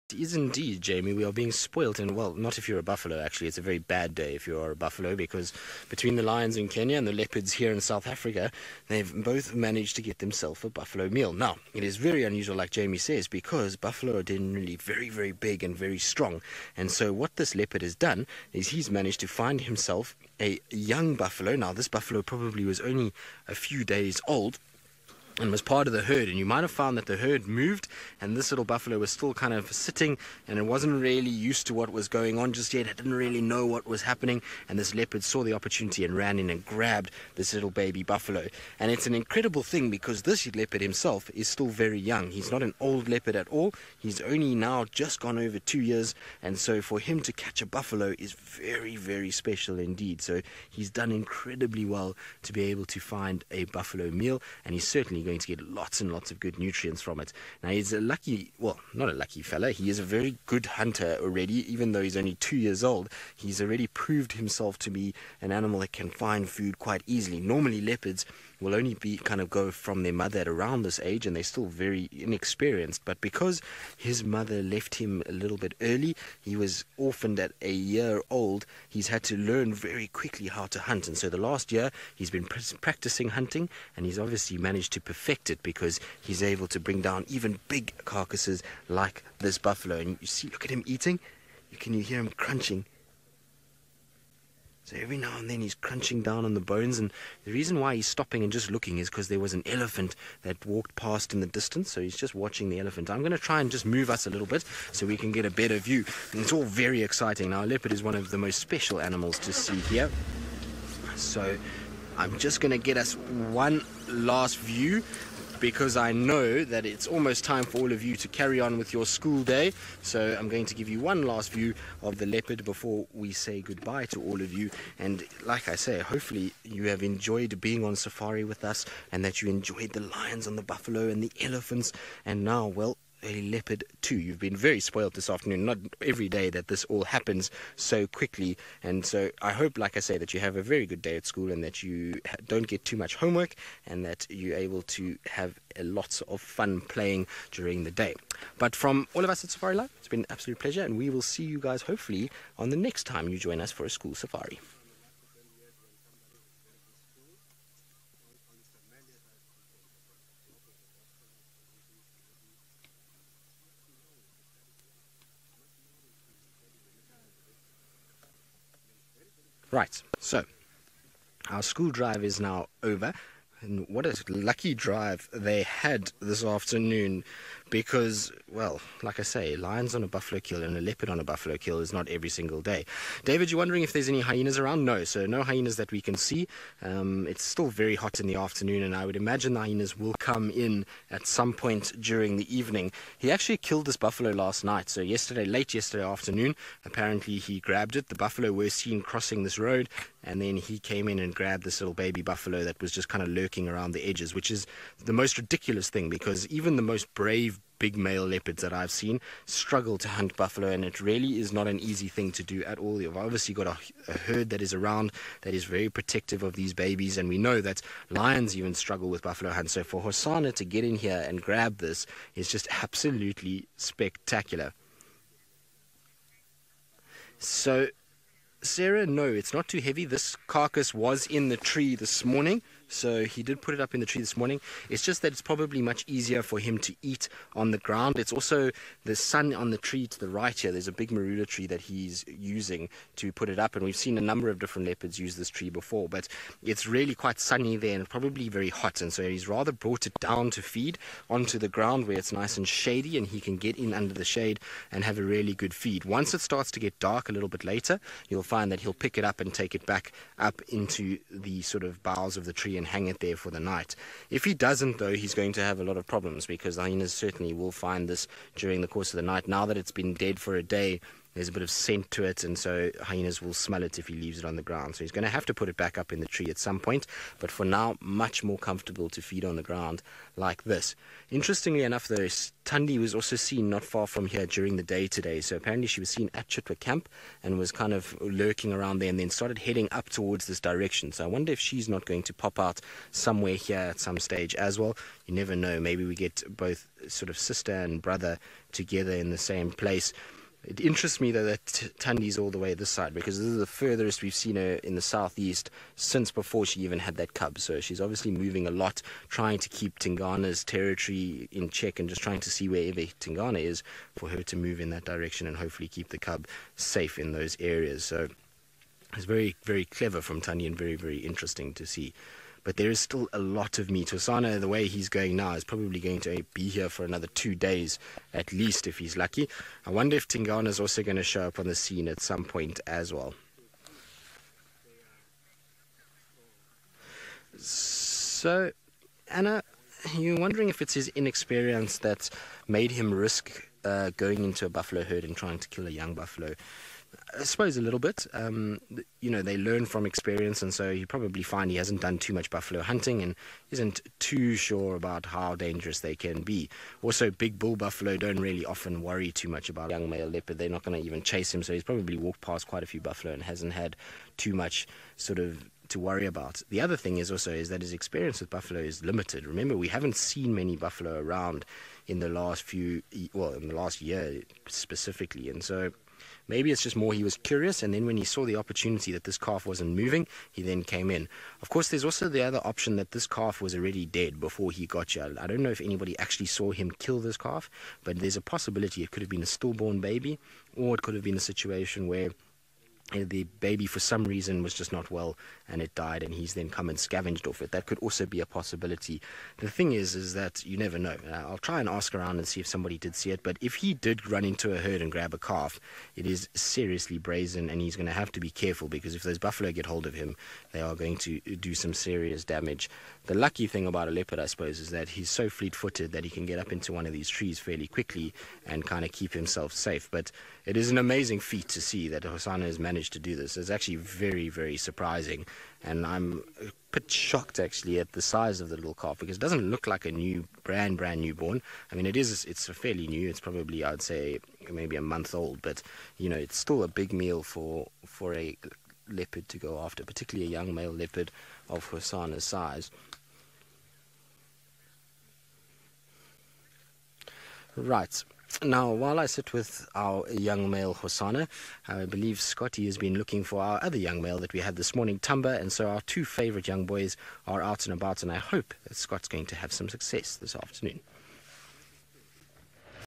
It is indeed, Jamie. We are being spoilt, and well, not if you're a buffalo, actually. It's a very bad day if you are a buffalo, because between the lions in Kenya and the leopards here in South Africa, they've both managed to get themselves a buffalo meal. Now, it is very unusual, like Jamie says, because buffalo are generally very, very big and very strong. And so what this leopard has done is he's managed to find himself a young buffalo. Now, this buffalo probably was only a few days old and was part of the herd, and you might have found that the herd moved and this little buffalo was still kind of sitting, and it wasn't really used to what was going on just yet. It didn't really know what was happening, and this leopard saw the opportunity and ran in and grabbed this little baby buffalo. And it's an incredible thing because this leopard himself is still very young. He's not an old leopard at all. He's only now just gone over 2 years, and so for him to catch a buffalo is very, very special indeed. So he's done incredibly well to be able to find a buffalo meal, and he's certainly going to get lots and lots of good nutrients from it. Now, he's a lucky, well, not a lucky fella, he is a very good hunter already. Even though he's only 2 years old, he's already proved himself to be an animal that can find food quite easily. Normally leopards will only be kind of go from their mother at around this age, and they're still very inexperienced. But because his mother left him a little bit early, he was orphaned at a year old, he's had to learn very quickly how to hunt. And so the last year he's been practicing hunting, and he's obviously managed to perfect it because he's able to bring down even big carcasses like this buffalo. And you see, look at him eating. You hear him crunching. So every now and then he's crunching down on the bones, and the reason why he's stopping and just looking is because there was an elephant that walked past in the distance, so he's just watching the elephant. I'm going to try and just move us a little bit so we can get a better view, and it's all very exciting. Now, a leopard is one of the most special animals to see here, so I'm just going to get us one last view, because I know that it's almost time for all of you to carry on with your school day. So I'm going to give you one last view of the leopard before we say goodbye to all of you. And like I say, hopefully you have enjoyed being on safari with us, and that you enjoyed the lions and the buffalo and the elephants, and now, well, a leopard too. You've been very spoiled this afternoon. Not every day that this all happens so quickly, and so I hope, like I say, that you have a very good day at school, and that you don't get too much homework, and that you're able to have lots of fun playing during the day. But from all of us at Safari Live, it's been an absolute pleasure, and we will see you guys hopefully on the next time you join us for a school safari. Right, so our school drive is now over, and what a lucky drive they had this afternoon, because, well, like I say, lions on a buffalo kill and a leopard on a buffalo kill is not every single day. David, you're wondering if there's any hyenas around? No, so no hyenas that we can see. It's still very hot in the afternoon, and I would imagine the hyenas will come in at some point during the evening. He actually killed this buffalo last night, so late yesterday afternoon, apparently he grabbed it. The buffalo were seen crossing this road, and then he came in and grabbed this little baby buffalo that was just kind of lurking around the edges, which is the most ridiculous thing, because even the most brave big male leopards that I've seen struggle to hunt buffalo, and it really is not an easy thing to do at all. You've obviously got a herd that is around that is very protective of these babies, and we know that lions even struggle with buffalo hunts. So for Hosana to get in here and grab this is just absolutely spectacular. So Sarah, no, it's not too heavy. This carcass was in the tree this morning, so he did put it up in the tree this morning. It's just that it's probably much easier for him to eat on the ground. It's also the sun on the tree to the right here. There's a big marula tree that he's using to put it up, and we've seen a number of different leopards use this tree before, but it's really quite sunny there and probably very hot, and so he's rather brought it down to feed onto the ground where it's nice and shady, and he can get in under the shade and have a really good feed. Once it starts to get dark a little bit later, you'll find that he'll pick it up and take it back up into the sort of boughs of the tree and hang it there for the night. If he doesn't, though, he's going to have a lot of problems, because the hyenas certainly will find this during the course of the night. Now that it's been dead for a day, There's a bit of scent to it, and so hyenas will smell it if he leaves it on the ground. So he's going to have to put it back up in the tree at some point, but for now, much more comfortable to feed on the ground like this. Interestingly enough, though, Thandi was also seen not far from here during the day today. So apparently she was seen at Chitwa camp and was kind of lurking around there and then started heading up towards this direction. So I wonder if she's not going to pop out somewhere here at some stage as well. You never know. Maybe we get both sort of sister and brother together in the same place. It interests me, though, that Thandi's all the way this side, because this is the furthest we've seen her in the southeast since before she even had that cub. So she's obviously moving a lot, trying to keep Tingana's territory in check and just trying to see wherever Tingana is for her to move in that direction and hopefully keep the cub safe in those areas. So it's very, very clever from Thandi and very, very interesting to see. But there is still a lot of meat. Hosana, the way he's going now, is probably going to be here for another 2 days at least if he's lucky. I wonder if Tingana is also going to show up on the scene at some point as well. So, Anna, you're wondering if it's his inexperience that made him risk going into a buffalo herd and trying to kill a young buffalo. I suppose a little bit. They learn from experience, and so you probably find he hasn't done too much buffalo hunting and isn't too sure about how dangerous they can be. Also, big bull buffalo don't really often worry too much about a young male leopard. They're not going to even chase him, so he's probably walked past quite a few buffalo and hasn't had too much sort of to worry about. The other thing is that his experience with buffalo is limited. Remember, we haven't seen many buffalo around in the last in the last year specifically, and so maybe it's just more he was curious, and then when he saw the opportunity that this calf wasn't moving, he then came in. Of course, there's also the other option that this calf was already dead before he got here. I don't know if anybody actually saw him kill this calf, but there's a possibility it could have been a stillborn baby, or it could have been a situation where the baby for some reason was just not well and it died, and he's then come and scavenged off it. That could also be a possibility. The thing is that you never know. I'll try and ask around and see if somebody did see it, but if he did run into a herd and grab a calf, it is seriously brazen, and he's going to have to be careful, because if those buffalo get hold of him, they are going to do some serious damage. The lucky thing about a leopard, I suppose, is that he's so fleet-footed that he can get up into one of these trees fairly quickly and kind of keep himself safe. But it is an amazing feat to see that Hosana has managed to do this. It's actually very, very surprising, and I'm a bit shocked actually at the size of the little calf, because it doesn't look like a brand newborn. I mean, it's fairly new. It's probably, I'd say, maybe a month old, but it's still a big meal for a leopard to go after, particularly a young male leopard of Hosana's size. Right. Now, while I sit with our young male Hosana, I believe Scotty has been looking for our other young male that we had this morning, Tumba, and so our two favorite young boys are out and about, and I hope that Scott's going to have some success this afternoon.